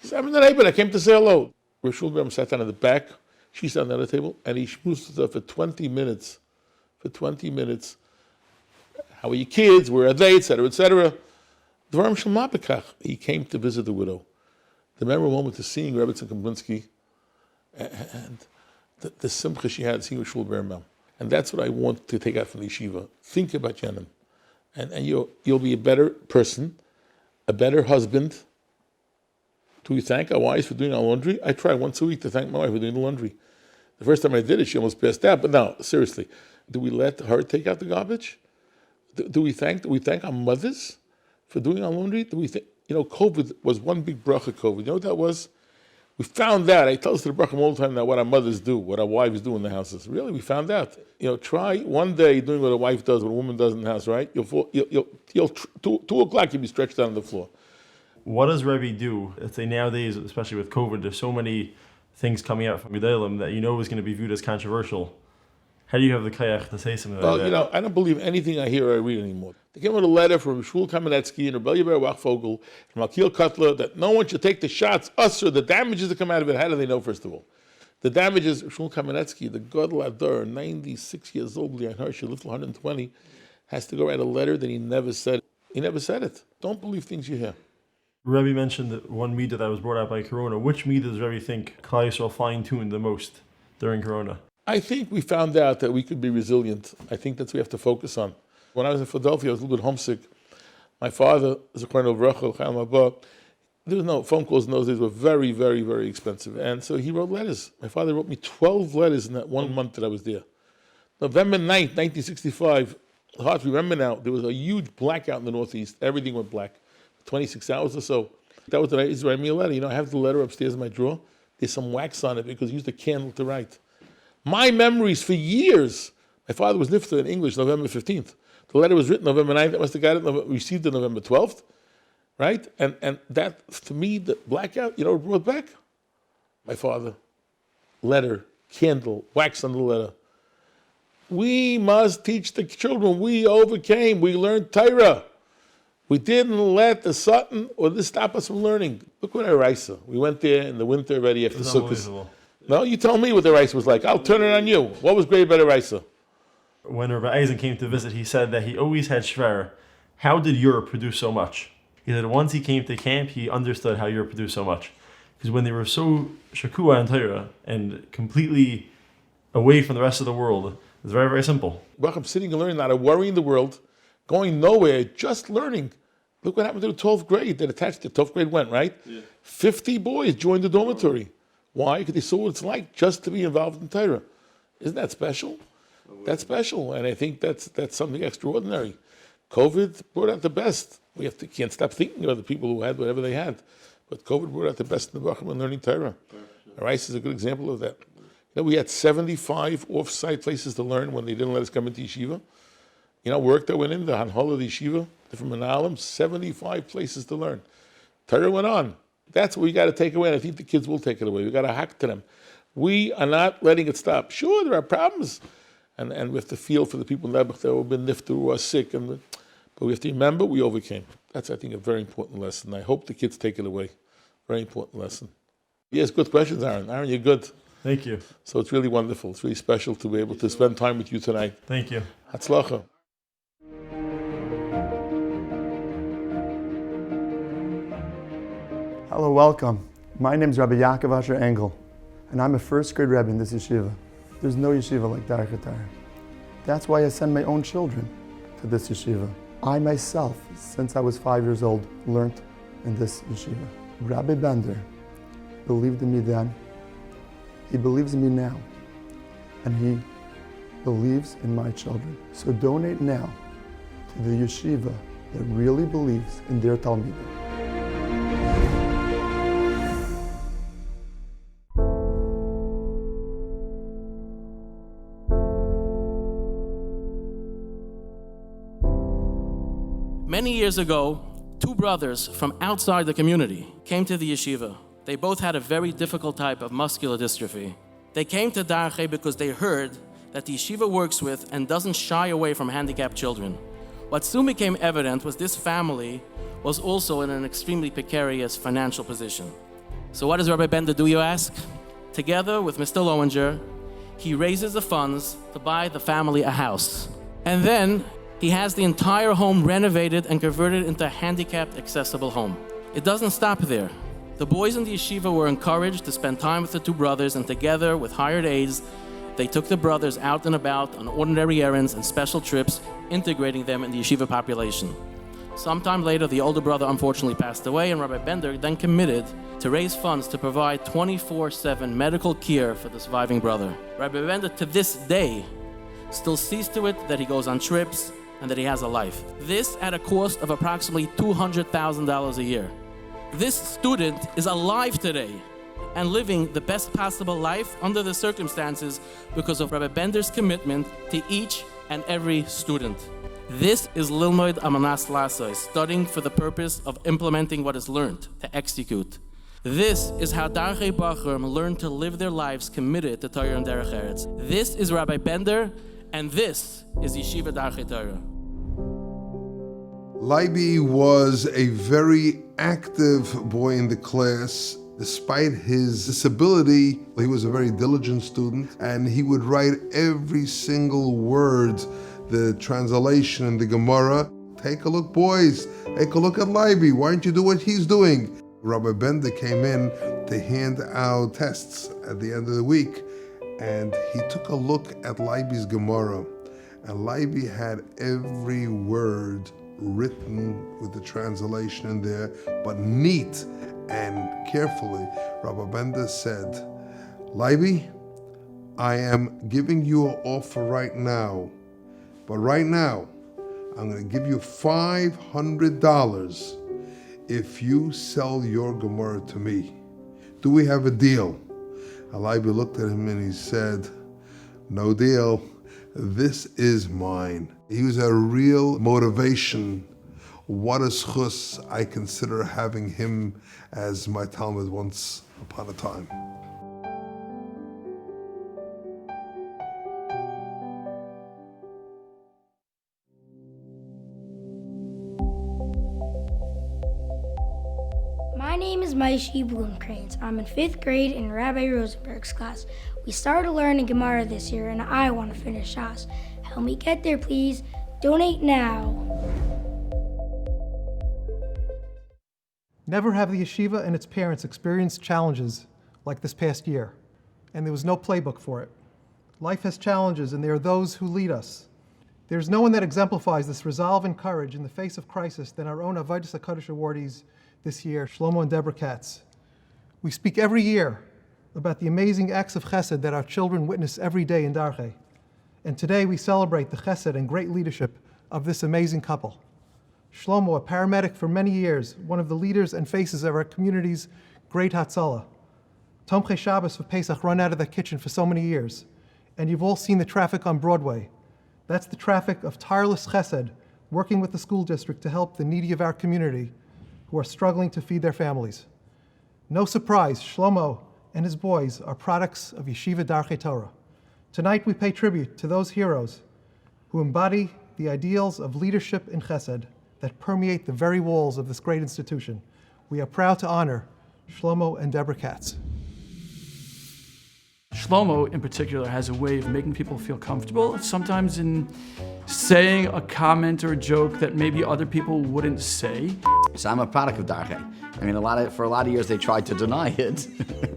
He said, I'm in the neighborhood. I came to say hello. Rosh Yeshiva sat down at the back. She sat down at the table, and he schmoozed her for 20 minutes. For 20 minutes. How are your kids? Where are they? Etc., etc. Dvarim shel mabekach. He came to visit the widow. The memorable moment is seeing Rebbetzin Kamblinsky and the simcha she had seeing Shul Birman. And that's what I want to take out from the yeshiva. Think about Yenim. And you'll be a better person, a better husband. Do we thank our wives for doing our laundry? I try once a week to thank my wife for doing the laundry. The first time I did it, she almost passed out. But no, seriously, do we let her take out the garbage? Do we thank our mothers for doing our laundry? Do we think, COVID was one big bracha COVID. You know what that was? We found out, I tell us to the brachim all the time now what our mothers do, what our wives do in the houses. Really, we found out. Try one day doing what a wife does, what a woman does in the house, right? You'll 2 o'clock, you'll be stretched out on the floor. What does Rebbe do? Let's say nowadays, especially with COVID, there's so many things coming out from Gedolim that is going to be viewed as controversial. How do you have the kayach to say something like that? I don't believe anything I hear or I read anymore. They came with a letter from Shmuel Kamenetsky and Rebbe Yeber Wachvogel from Akil Kotler that no one should take the shots, us or the damages that come out of it. How do they know, first of all? The damages, Shmuel Kamenetsky, the Gadol Ador, 96 years old, Lian Hirsch, lived 120, has to go write a letter that he never said. He never said it. Don't believe things you hear. Rebbe mentioned that one midah that was brought out by Corona. Which midah does Rebbe think Klal Yisrael fine-tuned the most during Corona? I think we found out that we could be resilient. I think that's what we have to focus on. When I was in Philadelphia, I was a little bit homesick. My father, Zakarno Vrachel, Chaim Abba, there was no phone calls in those days, were very, very, very expensive. And so he wrote letters. My father wrote me 12 letters in that 1 month that I was there. November 9th, 1965, hard to remember now, there was a huge blackout in the Northeast. Everything went black. 26 hours or so. That was the night he wrote me a letter. You know, I have the letter upstairs in my drawer. There's some wax on it because he used a candle to write. My memories for years, my father was nifta in English November 15th. The letter was written November 9th. I must have got it, received it November 12th. Right? And that, to me, the blackout, you know, what brought back? My father. Letter, candle, wax on the letter. We must teach the children. We overcame. We learned Torah. We didn't let the Satan or this stop us from learning. Look what our Raisa. We went there in the winter already after Sukkot. No, you tell me what the Raisa was like. I'll turn it on you. What was great about the Raisa? When Rabbi Eisen came to visit, he said that he always had shver. How did Europe produce so much? He said once he came to camp, he understood how Europe produced so much. Because when they were so shakua and Torah and completely away from the rest of the world, it's very, very simple. I'm sitting and learning, not a worry in the world, going nowhere, just learning. Look what happened to the 12th grade that attached to the 12th grade went, right? Yeah. 50 boys joined the dormitory. Why? Because they saw what it's like just to be involved in Torah. Isn't that special? That's special, and I think that's something extraordinary. COVID brought out the best. We can't stop thinking of the people who had whatever they had. But COVID brought out the best in the Bacham and learning Torah. Rice is a good example of that. You know, we had 75 off-site places to learn when they didn't let us come into Yeshiva. You know, work that went in, the Hanhola, the Yeshiva, different Manalim, 75 places to learn. Torah went on. That's what we got to take away, and I think the kids will take it away. We got to hack to them. We are not letting it stop. Sure, there are problems, and we have to feel for the people in Nebuch that have been nifter who are sick, but we have to remember we overcame. That's, I think, a very important lesson. I hope the kids take it away. Very important lesson. Yes, good questions, Aaron. Aaron, you're good. Thank you. So it's really wonderful. It's really special to be able to spend time with you tonight. Thank you. Hatzlacha. Hello, welcome. My name is Rabbi Yaakov Asher Engel, and I'm a first grade rebbe in this yeshiva. There's no yeshiva like Darchei Torah. That's why I send my own children to this yeshiva. I myself, since I was 5 years old, learned in this yeshiva. Rabbi Bender believed in me then, he believes in me now, and he believes in my children. So donate now to the yeshiva that really believes in their talmidim. Many years ago, two brothers from outside the community came to the yeshiva. They both had a very difficult type of muscular dystrophy. They came to Darchei because they heard that the yeshiva works with and doesn't shy away from handicapped children. What soon became evident was this family was also in an extremely precarious financial position. So what does Rabbi Bender do, you ask? Together with Mr. Lowinger, he raises the funds to buy the family a house. And then he has the entire home renovated and converted into a handicapped accessible home. It doesn't stop there. The boys in the yeshiva were encouraged to spend time with the two brothers, and together with hired aides, they took the brothers out and about on ordinary errands and special trips, integrating them in the yeshiva population. Sometime later, the older brother unfortunately passed away, and Rabbi Bender then committed to raise funds to provide 24/7 medical care for the surviving brother. Rabbi Bender, to this day, still sees to it that he goes on trips and that he has a life. This at a cost of approximately $200,000 a year. This student is alive today and living the best possible life under the circumstances because of Rabbi Bender's commitment to each and every student. This is Lilmoid Amanas Lasai, studying for the purpose of implementing what is learned, to execute. This is how Darchei Bachrim learn to live their lives committed to Torah and Derech Eretz. This is Rabbi Bender, and this is Yeshiva Darchei Torah. Leiby was a very active boy in the class. Despite his disability, he was a very diligent student, and he would write every single word, the translation in the Gemara, Take a look, boys. Take a look at Libby. Why don't you do what he's doing? Rabbi Bender came in to hand out tests at the end of the week, and he took a look at Libby's Gemara, and Libby had every word written with the translation in there, but neat and carefully. Rabbi Bender said, Libby, I am giving you an offer right now, but right now, I'm going to give you $500 if you sell your Gemara to me. Do we have a deal? Libby looked at him and he said, no deal. This is mine. He was a real motivation. What a schus I consider having him as my talmid once upon a time. My name is Maishi Bloomcranes. I'm in 5th grade in Rabbi Rosenberg's class. We started learning Gemara this year and I want to finish Shas. Help me get there, please. Donate now. Never have the yeshiva and its parents experienced challenges like this past year, and there was no playbook for it. Life has challenges, and there are those who lead us. There's no one that exemplifies this resolve and courage in the face of crisis than our own Avodas HaKadosh awardees this year, Shlomo and Deborah Katz. We speak every year about the amazing acts of chesed that our children witness every day in Darchei, and today we celebrate the chesed and great leadership of this amazing couple. Shlomo, a paramedic for many years, one of the leaders and faces of our community's great Hatzalah. Motzoei Shabbos for Pesach run out of the kitchen for so many years, and you've all seen the traffic on Broadway. That's the traffic of tireless chesed, working with the school district to help the needy of our community who are struggling to feed their families. No surprise, Shlomo and his boys are products of Yeshiva Darchei Torah. Tonight we pay tribute to those heroes who embody the ideals of leadership in chesed that permeate the very walls of this great institution. We are proud to honor Shlomo and Deborah Katz. Shlomo, in particular, has a way of making people feel comfortable, sometimes in saying a comment or a joke that maybe other people wouldn't say. So I'm a product of Darchei. I mean, for a lot of years they tried to deny it.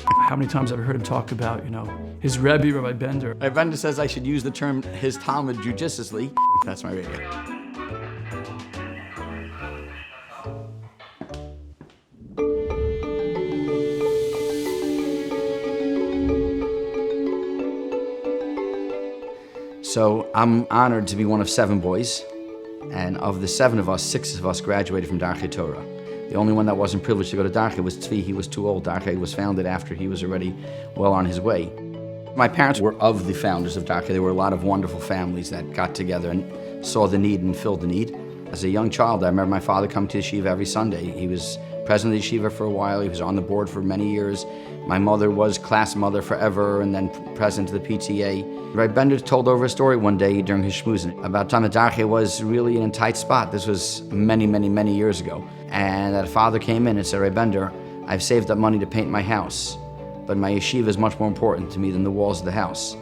How many times have I heard him talk about, his Rebbe, Rabbi Bender? Rabbi Bender says I should use the term his talmid judiciously. That's my radio. So I'm honored to be one of 7 boys, and of the 7 of us, 6 of us graduated from Darchei Torah. The only one that wasn't privileged to go to Darchei was Tzvi. He was too old. Darchei was founded after he was already well on his way. My parents were of the founders of Darchei. There were a lot of wonderful families that got together and saw the need and filled the need. As a young child, I remember my father coming to yeshiva every Sunday. He was president of the yeshiva for a while. He was on the board for many years. My mother was class mother forever and then president of the PTA. Rabbi Bender told over a story one day during his shmuzin about time that Darchei was really in a tight spot. This was many, many, many years ago. And that a father came in and said, Rabbi Bender, I've saved up money to paint my house, but my yeshiva is much more important to me than the walls of the house.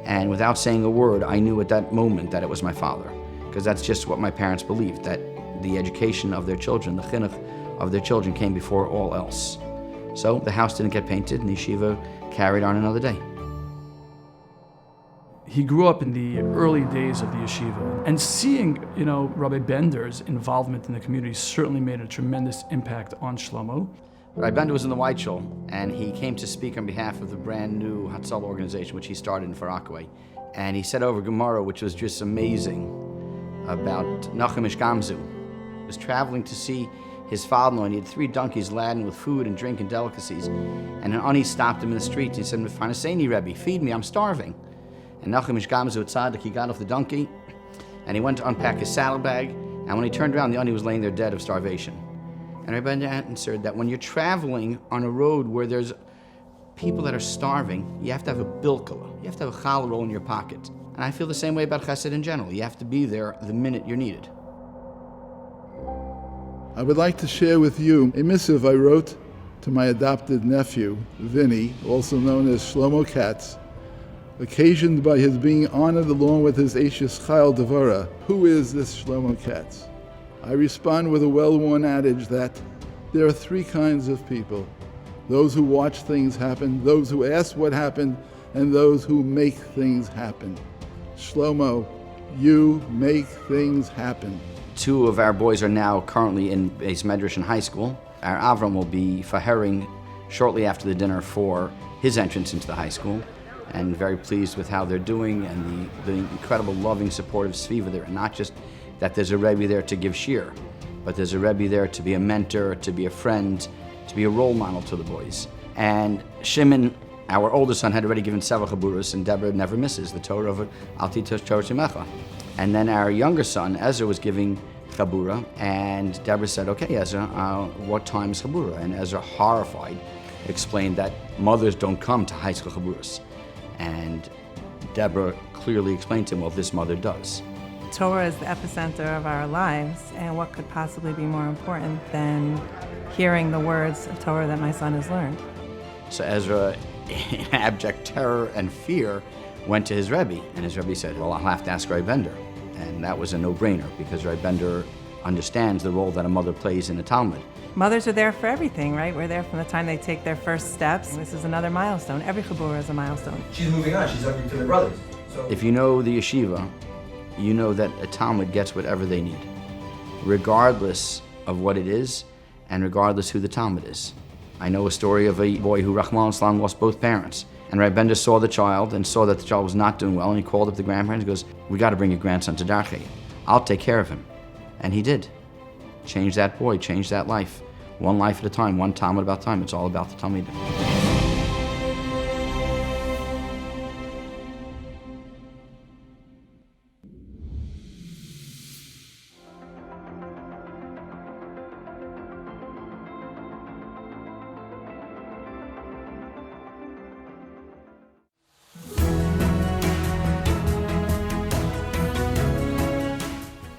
And without saying a word, I knew at that moment that it was my father, because that's just what my parents believed, that the education of their children, the chinuch of their children came before all else. So the house didn't get painted and the yeshiva carried on another day. He grew up in the early days of the yeshiva, and seeing, Rabbi Bender's involvement in the community certainly made a tremendous impact on Shlomo. Rabbi Bender was in the White Shul, and he came to speak on behalf of the brand new Hatzalah organization, which he started in Far Rockaway. And he said over Gemara, which was just amazing, about Nachum Ish Gamzu. He was traveling to see his father-in-law, and he had 3 donkeys laden with food and drink and delicacies. And an ani stopped him in the street, and he said, Mefarneseni Rebbe, feed me, I'm starving. And Nachum Ish Gamzu tzaddik, he got off the donkey, and he went to unpack his saddlebag, and when he turned around, the ani was laying there dead of starvation. And Rabbi Bender answered that when you're traveling on a road where there's people that are starving, you have to have a bilkala, you have to have a challah roll in your pocket. And I feel the same way about chesed in general. You have to be there the minute you're needed. I would like to share with you a missive I wrote to my adopted nephew, Vinny, also known as Shlomo Katz, occasioned by his being honored along with his Eishes Chayil Devara. Who is this Shlomo Katz? I respond with a well-worn adage that there are three kinds of people: those who watch things happen, those who ask what happened, and those who make things happen. Shlomo, you make things happen. Two of our boys are now currently in Beis Medrash in high school. Our Avram will be fahering shortly after the dinner for his entrance into the high school, and very pleased with how they're doing and the incredible loving support of Sviva there. And not just that there's a Rebbe there to give shir, but there's a Rebbe there to be a mentor, to be a friend, to be a role model to the boys. And Shimon, our older son, had already given several chaburas, and Deborah never misses the Torah of Al Titosh Torah Shemecha. And then our younger son, Ezra, was giving chabura, and Deborah said, "Okay, Ezra, what time is chabura?" And Ezra, horrified, explained that mothers don't come to high school chaburas. And Deborah clearly explained to him, well, this mother does. Torah is the epicenter of our lives, and what could possibly be more important than hearing the words of Torah that my son has learned? So Ezra, in abject terror and fear, went to his Rebbe, and his Rebbe said, well, I'll have to ask Rav Bender. And that was a no-brainer, because Rav Bender understands the role that a mother plays in the Talmud. Mothers are there for everything, right? We're there from the time they take their first steps. This is another milestone. Every chabura is a milestone. She's moving on. She's up to the brothers. So If you know the yeshiva, you know that a Talmud gets whatever they need, regardless of what it is, and regardless who the Talmud is. I know a story of a boy who, Rahman al-Islam, lost both parents. And Rav Bender saw the child and saw that the child was not doing well, and he called up the grandparents and goes, we got to bring your grandson to Darchei. I'll take care of him. And he did. Changed that boy, changed that life. One life at a time, one Talmud about time. It's all about the talmidim.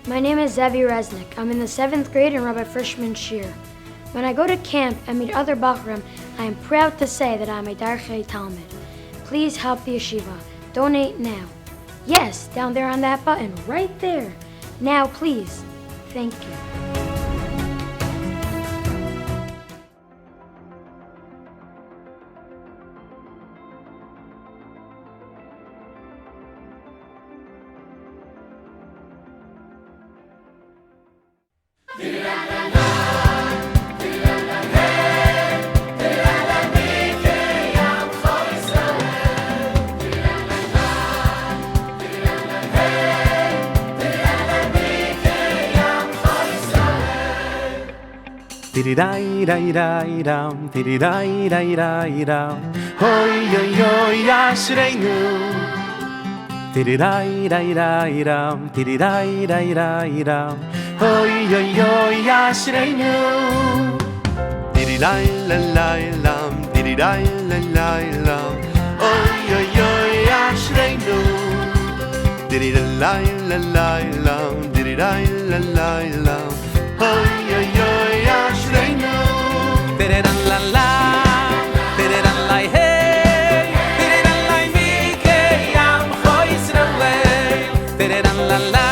My name is Zevi Resnick. I'm in the 7th grade in Rabbi Friedman's shir. When I go to camp and meet other Bachurim, I am proud to say that I'm a Darchei Talmid. Please help the yeshiva. Donate now. Yes, down there on that button, right there. Now, please. Thank you. Tiri-dai-dai-dai-dam, tiri-dai-dai-dai-dam, hoi-yo-yo, yashreinu. Tiri-dai-dai-dai-dam, tiri-dai-dai-dai-dam, hoi-yo-yo, yashreinu. Tiri-dai-la-lai-lam, tiri-dai-la-lai-lam, hoi-yo-yo, yashreinu. Tiri-dai-la-lai-lam, tiri-dai-la-lai-lam, hoi-yo-yo, yashreinu. Tiri-dai-la-la, tiri-dai-la-hey, tiri-dai-la-hey, mikei am choisrelei. Tiri-dai-la-la,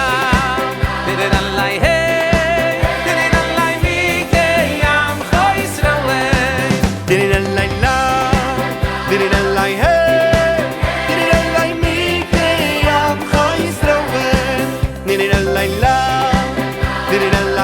tiri-dai-la-hey, tiri-dai-la-hey, mikei am choisrelei. Tiri-dai-la-la, tiri-dai-la-hey, tiri-dai-la-hey, mikei am choisrelei. Tiri-dai-la-la, tiri-dai-la.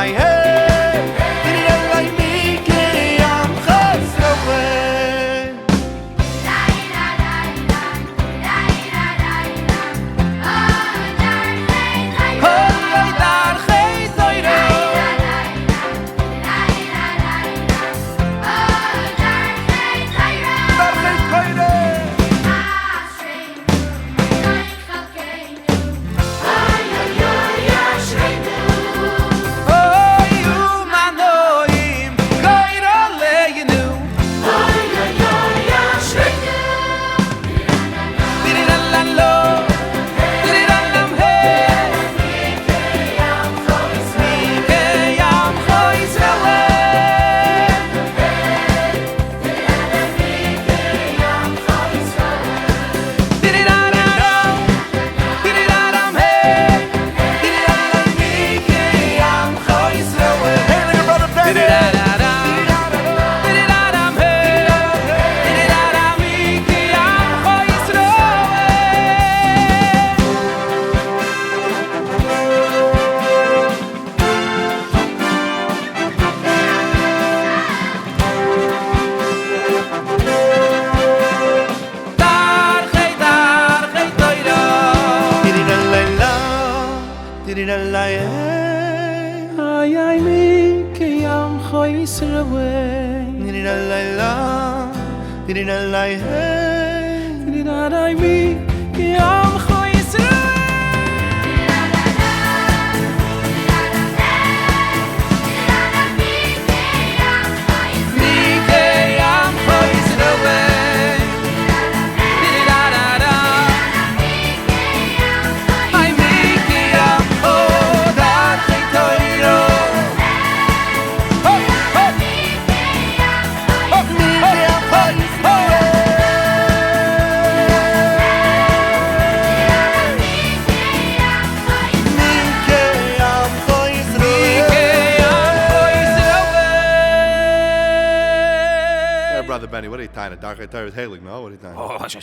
Brother Benny, what are you tying? A Darchei Torah is hailing, no? What are you tying? Oh, Darchei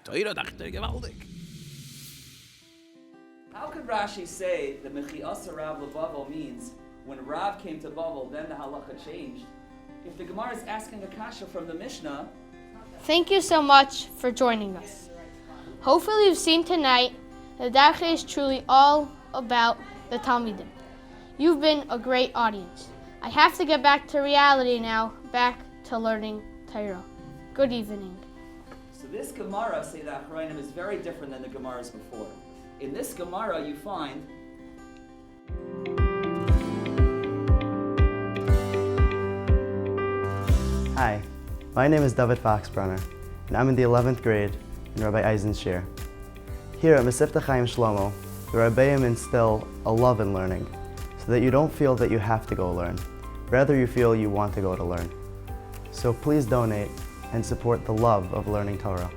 Torah, gewaltig. How could Rashi say that Mechi'asa Rav LeBavel means when Rav came to Bavel, then the halacha changed? If the Gemara is asking a kasha from the Mishnah. Thank you so much for joining us. Hopefully you've seen tonight that Darchei is truly all about the talmidim. You've been a great audience. I have to get back to reality now, back to learning Torah. Good evening. So this Gemara, say the Achrayim, is very different than the Gemaras before. In this Gemara you find Hi, my name is David Foxbrunner, and I'm in the 11th grade in Rabbi Eisen's shir. Here at Mesivta Chaim Shlomo, the rebbeim instill a love in learning, so that you don't feel that you have to go learn. Rather, you feel you want to go to learn. So please donate and support the love of learning Torah.